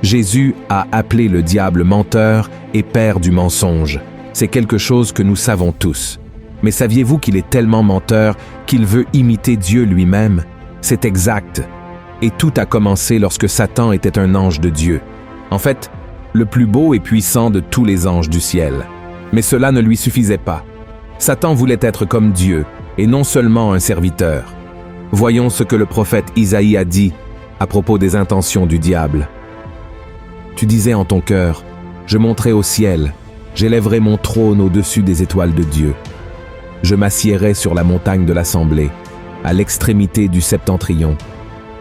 Jésus a appelé le diable menteur et père du mensonge. C'est quelque chose que nous savons tous. Mais saviez-vous qu'il est tellement menteur qu'il veut imiter Dieu lui-même? C'est exact. Et tout a commencé lorsque Satan était un ange de Dieu. En fait, le plus beau et puissant de tous les anges du ciel. Mais cela ne lui suffisait pas. Satan voulait être comme Dieu, et non seulement un serviteur. Voyons ce que le prophète Isaïe a dit à propos des intentions du diable. Tu disais en ton cœur, je monterai au ciel, j'élèverai mon trône au-dessus des étoiles de Dieu. Je m'assiérai sur la montagne de l'assemblée, à l'extrémité du septentrion.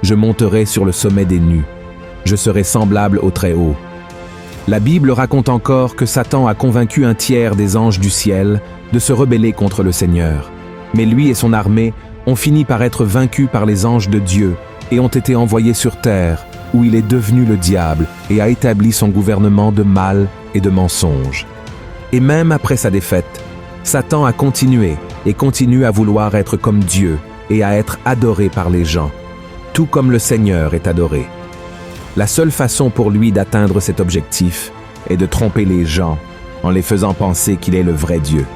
Je monterai sur le sommet des nues. Je serai semblable au Très-Haut. La Bible raconte encore que Satan a convaincu un tiers des anges du ciel de se rebeller contre le Seigneur. Mais lui et son armée ont fini par être vaincus par les anges de Dieu et ont été envoyés sur terre, où il est devenu le diable et a établi son gouvernement de mal et de mensonge. Et même après sa défaite, Satan a continué et continue à vouloir être comme Dieu et à être adoré par les gens, tout comme le Seigneur est adoré. La seule façon pour lui d'atteindre cet objectif est de tromper les gens en les faisant penser qu'il est le vrai Dieu.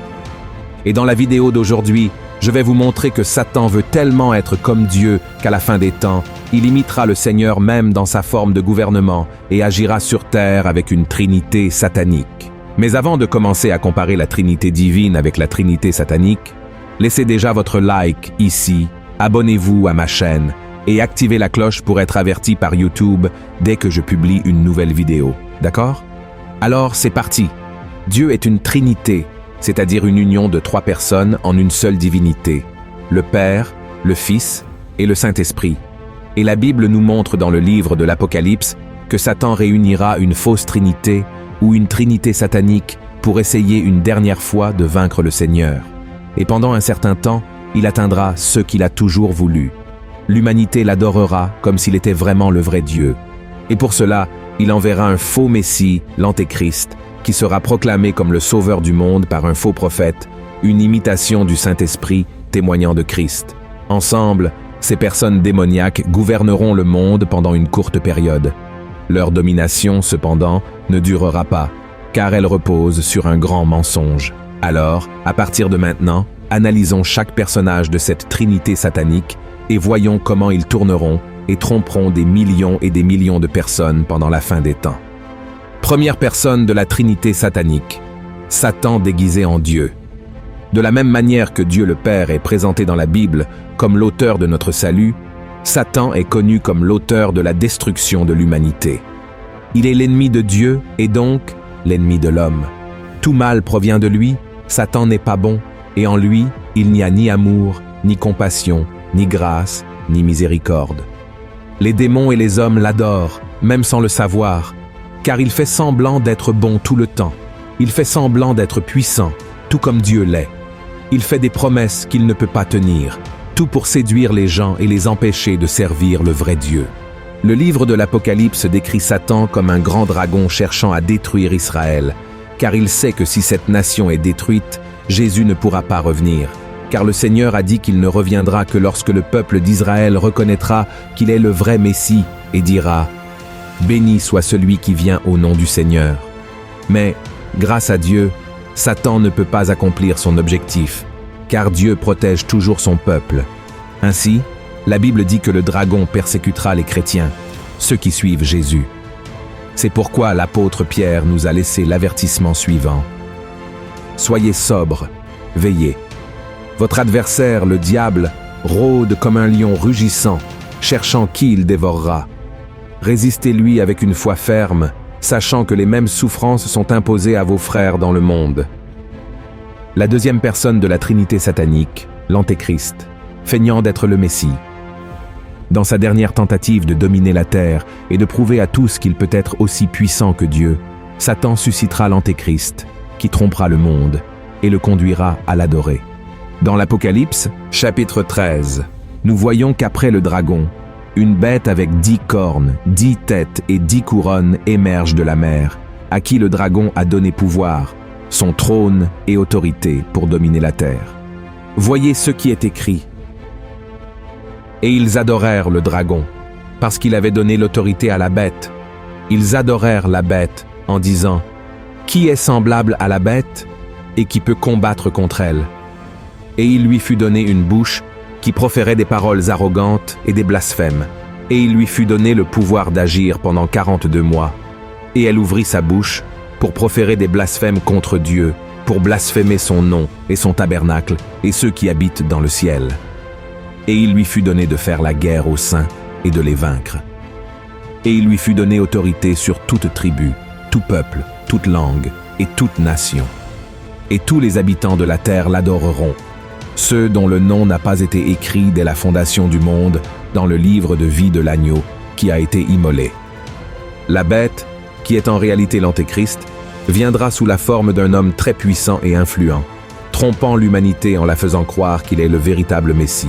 Et dans la vidéo d'aujourd'hui, je vais vous montrer que Satan veut tellement être comme Dieu qu'à la fin des temps, il imitera le Seigneur même dans sa forme de gouvernement et agira sur terre avec une trinité satanique. Mais avant de commencer à comparer la trinité divine avec la trinité satanique, laissez déjà votre like ici, abonnez-vous à ma chaîne et activez la cloche pour être averti par YouTube dès que je publie une nouvelle vidéo. D'accord? Alors c'est parti. Dieu est une trinité, c'est-à-dire une union de 3 personnes en une seule divinité, le Père, le Fils et le Saint-Esprit. Et la Bible nous montre dans le livre de l'Apocalypse que Satan réunira une fausse trinité ou une trinité satanique pour essayer une dernière fois de vaincre le Seigneur. Et pendant un certain temps, il atteindra ce qu'il a toujours voulu. L'humanité l'adorera comme s'il était vraiment le vrai Dieu. Et pour cela, il enverra un faux Messie, l'Antéchrist, qui sera proclamé comme le sauveur du monde par un faux prophète, une imitation du Saint-Esprit témoignant de Christ. Ensemble, ces personnes démoniaques gouverneront le monde pendant une courte période. Leur domination, cependant, ne durera pas, car elle repose sur un grand mensonge. Alors, à partir de maintenant, analysons chaque personnage de cette trinité satanique et voyons comment ils tourneront et tromperont des millions et des millions de personnes pendant la fin des temps. Première personne de la trinité satanique, Satan déguisé en Dieu. De la même manière que Dieu le Père est présenté dans la Bible comme l'auteur de notre salut, Satan est connu comme l'auteur de la destruction de l'humanité. Il est l'ennemi de Dieu et donc l'ennemi de l'homme. Tout mal provient de lui, Satan n'est pas bon, et en lui, il n'y a ni amour, ni compassion, ni grâce, ni miséricorde. Les démons et les hommes l'adorent, même sans le savoir, car il fait semblant d'être bon tout le temps. Il fait semblant d'être puissant, tout comme Dieu l'est. Il fait des promesses qu'il ne peut pas tenir, tout pour séduire les gens et les empêcher de servir le vrai Dieu. Le livre de l'Apocalypse décrit Satan comme un grand dragon cherchant à détruire Israël, car il sait que si cette nation est détruite, Jésus ne pourra pas revenir. Car le Seigneur a dit qu'il ne reviendra que lorsque le peuple d'Israël reconnaîtra qu'il est le vrai Messie et dira « Béni soit celui qui vient au nom du Seigneur ». Mais, grâce à Dieu, Satan ne peut pas accomplir son objectif, car Dieu protège toujours son peuple. Ainsi, la Bible dit que le dragon persécutera les chrétiens, ceux qui suivent Jésus. C'est pourquoi l'apôtre Pierre nous a laissé l'avertissement suivant. « Soyez sobres, veillez. Votre adversaire, le diable, rôde comme un lion rugissant, cherchant qui il dévorera. Résistez-lui avec une foi ferme, sachant que les mêmes souffrances sont imposées à vos frères dans le monde. » La deuxième personne de la Trinité satanique, l'Antéchrist, feignant d'être le Messie. Dans sa dernière tentative de dominer la terre et de prouver à tous qu'il peut être aussi puissant que Dieu, Satan suscitera l'Antéchrist, qui trompera le monde et le conduira à l'adorer. Dans l'Apocalypse, chapitre 13, nous voyons qu'après le dragon, une bête avec 10 cornes, 10 têtes et 10 couronnes émerge de la mer, à qui le dragon a donné pouvoir, son trône et autorité pour dominer la terre. Voyez ce qui est écrit. Et ils adorèrent le dragon, parce qu'il avait donné l'autorité à la bête, Ils adorèrent la bête en disant « Qui est semblable à la bête et qui peut combattre contre elle ?» Et il lui fut donné une bouche qui proférait des paroles arrogantes et des blasphèmes. Et il lui fut donné le pouvoir d'agir pendant 42 mois. Et elle ouvrit sa bouche pour proférer des blasphèmes contre Dieu, pour blasphémer son nom et son tabernacle et ceux qui habitent dans le ciel. Et il lui fut donné de faire la guerre aux saints et de les vaincre. Et il lui fut donné autorité sur toute tribu, tout peuple, toute langue et toute nation. Et tous les habitants de la terre l'adoreront, ceux dont le nom n'a pas été écrit dès la fondation du monde dans le livre de vie de l'agneau qui a été immolé. La bête, qui est en réalité l'Antéchrist, viendra sous la forme d'un homme très puissant et influent, trompant l'humanité en la faisant croire qu'il est le véritable Messie.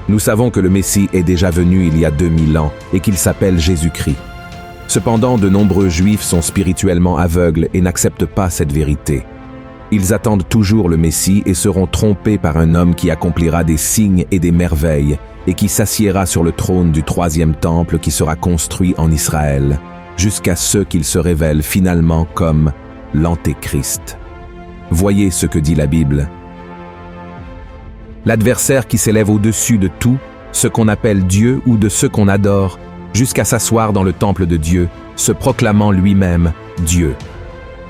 Nous savons que le Messie est déjà venu il y a 2000 ans et qu'il s'appelle Jésus-Christ. Cependant, de nombreux Juifs sont spirituellement aveugles et n'acceptent pas cette vérité. Ils attendent toujours le Messie et seront trompés par un homme qui accomplira des signes et des merveilles et qui s'assiera sur le trône du 3e temple qui sera construit en Israël, jusqu'à ce qu'il se révèle finalement comme l'Antéchrist. Voyez ce que dit la Bible. L'adversaire qui s'élève au-dessus de tout, ce qu'on appelle Dieu ou de ce qu'on adore, jusqu'à s'asseoir dans le temple de Dieu, se proclamant lui-même Dieu.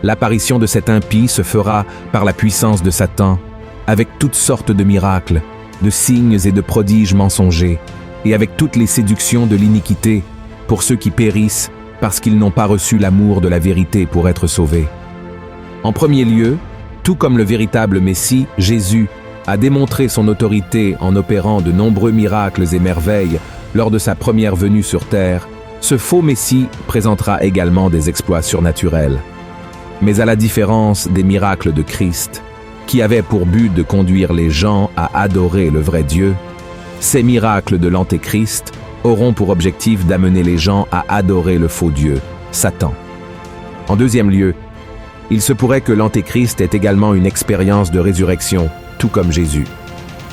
L'apparition de cet impie se fera par la puissance de Satan, avec toutes sortes de miracles, de signes et de prodiges mensongers, et avec toutes les séductions de l'iniquité, pour ceux qui périssent parce qu'ils n'ont pas reçu l'amour de la vérité pour être sauvés. En premier lieu, tout comme le véritable Messie, Jésus, a démontré son autorité en opérant de nombreux miracles et merveilles lors de sa première venue sur terre, ce faux Messie présentera également des exploits surnaturels. Mais à la différence des miracles de Christ, qui avaient pour but de conduire les gens à adorer le vrai Dieu, ces miracles de l'Antéchrist auront pour objectif d'amener les gens à adorer le faux Dieu, Satan. En deuxième lieu, il se pourrait que l'Antéchrist ait également une expérience de résurrection, tout comme Jésus.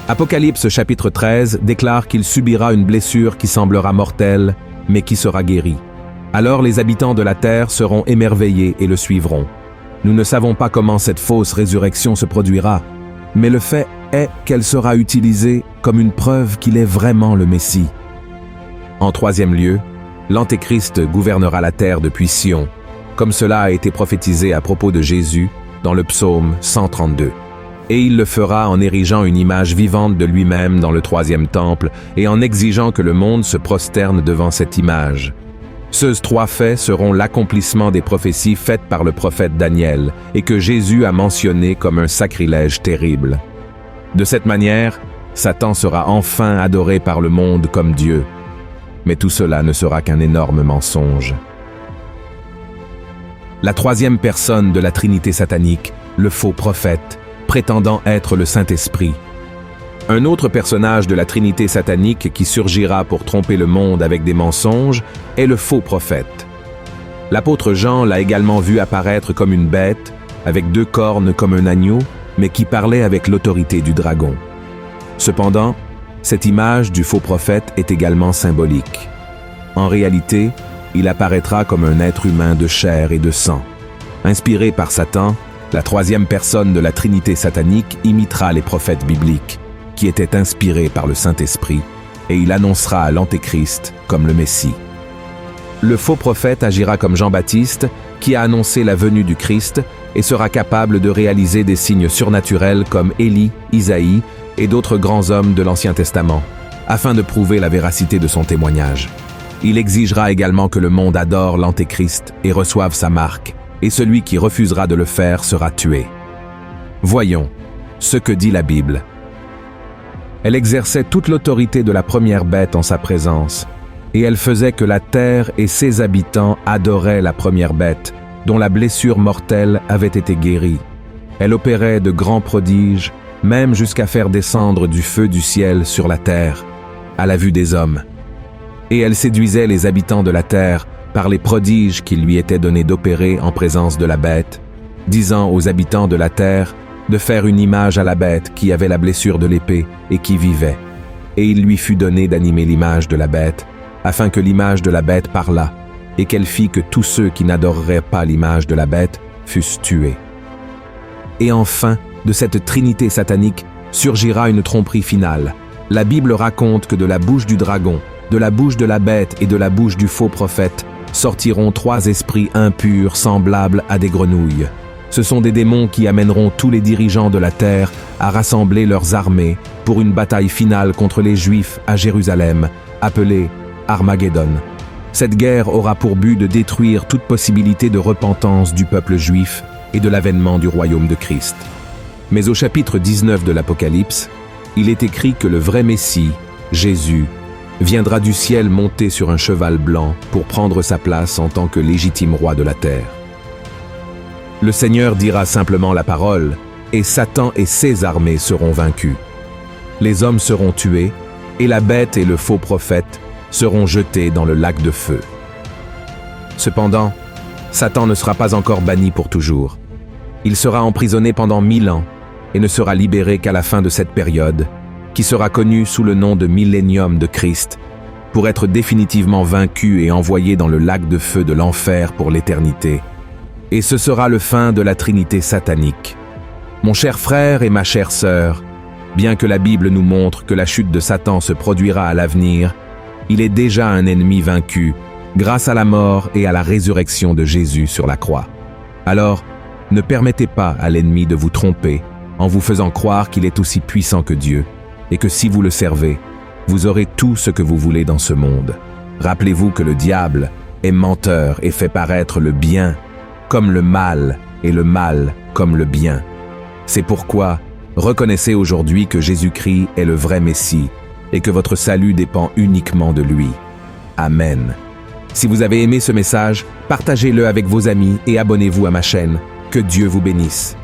Apocalypse chapitre 13 déclare qu'il subira une blessure qui semblera mortelle, mais qui sera guérie. Alors les habitants de la terre seront émerveillés et le suivront. Nous ne savons pas comment cette fausse résurrection se produira, mais le fait est qu'elle sera utilisée comme une preuve qu'il est vraiment le Messie. En troisième lieu, l'Antéchrist gouvernera la terre depuis Sion, comme cela a été prophétisé à propos de Jésus dans le psaume 132. Et il le fera en érigeant une image vivante de lui-même dans le 3e temple et en exigeant que le monde se prosterne devant cette image. Ces 3 faits seront l'accomplissement des prophéties faites par le prophète Daniel et que Jésus a mentionné comme un sacrilège terrible. De cette manière, Satan sera enfin adoré par le monde comme Dieu. Mais tout cela ne sera qu'un énorme mensonge. La 3e personne de la Trinité satanique, le faux prophète, prétendant être le Saint-Esprit. Un autre personnage de la Trinité satanique qui surgira pour tromper le monde avec des mensonges est le faux prophète. L'apôtre Jean l'a également vu apparaître comme une bête, avec 2 cornes comme un agneau, mais qui parlait avec l'autorité du dragon. Cependant, cette image du faux prophète est également symbolique. En réalité, il apparaîtra comme un être humain de chair et de sang. Inspiré par Satan, la 3e personne de la Trinité satanique imitera les prophètes bibliques, qui étaient inspirés par le Saint-Esprit, et il annoncera l'Antéchrist comme le Messie. Le faux prophète agira comme Jean-Baptiste, qui a annoncé la venue du Christ et sera capable de réaliser des signes surnaturels comme Élie, Isaïe et d'autres grands hommes de l'Ancien Testament, afin de prouver la véracité de son témoignage. Il exigera également que le monde adore l'Antéchrist et reçoive sa marque, et celui qui refusera de le faire sera tué. Voyons ce que dit la Bible. Elle exerçait toute l'autorité de la première bête en sa présence, et elle faisait que la terre et ses habitants adoraient la première bête, dont la blessure mortelle avait été guérie. Elle opérait de grands prodiges, même jusqu'à faire descendre du feu du ciel sur la terre, à la vue des hommes. Et elle séduisait les habitants de la terre par les prodiges qu'il lui était donné d'opérer en présence de la bête, disant aux habitants de la terre de faire une image à la bête qui avait la blessure de l'épée et qui vivait. Et il lui fut donné d'animer l'image de la bête, afin que l'image de la bête parlât, et qu'elle fit que tous ceux qui n'adoreraient pas l'image de la bête fussent tués. Et enfin, de cette trinité satanique surgira une tromperie finale. La Bible raconte que de la bouche du dragon, de la bouche de la bête et de la bouche du faux prophète sortiront 3 esprits impurs semblables à des grenouilles. Ce sont des démons qui amèneront tous les dirigeants de la terre à rassembler leurs armées pour une bataille finale contre les Juifs à Jérusalem, appelée Armageddon. Cette guerre aura pour but de détruire toute possibilité de repentance du peuple juif et de l'avènement du royaume de Christ. Mais au chapitre 19 de l'Apocalypse, il est écrit que le vrai Messie, Jésus, viendra du ciel monté sur un cheval blanc pour prendre sa place en tant que légitime roi de la terre. Le Seigneur dira simplement la parole, et Satan et ses armées seront vaincus. Les hommes seront tués, et la bête et le faux prophète seront jetés dans le lac de feu. Cependant, Satan ne sera pas encore banni pour toujours. Il sera emprisonné pendant 1000 ans et ne sera libéré qu'à la fin de cette période, qui sera connue sous le nom de millénium de Christ, pour être définitivement vaincu et envoyé dans le lac de feu de l'enfer pour l'éternité. Et ce sera le fin de la Trinité satanique. Mon cher frère et ma chère sœur, bien que la Bible nous montre que la chute de Satan se produira à l'avenir, il est déjà un ennemi vaincu grâce à la mort et à la résurrection de Jésus sur la croix. Alors, ne permettez pas à l'ennemi de vous tromper en vous faisant croire qu'il est aussi puissant que Dieu et que si vous le servez, vous aurez tout ce que vous voulez dans ce monde. Rappelez-vous que le diable est menteur et fait paraître le bien comme le mal et le mal comme le bien. C'est pourquoi reconnaissez aujourd'hui que Jésus-Christ est le vrai Messie et que votre salut dépend uniquement de lui. Amen. Si vous avez aimé ce message, partagez-le avec vos amis et abonnez-vous à ma chaîne. Que Dieu vous bénisse.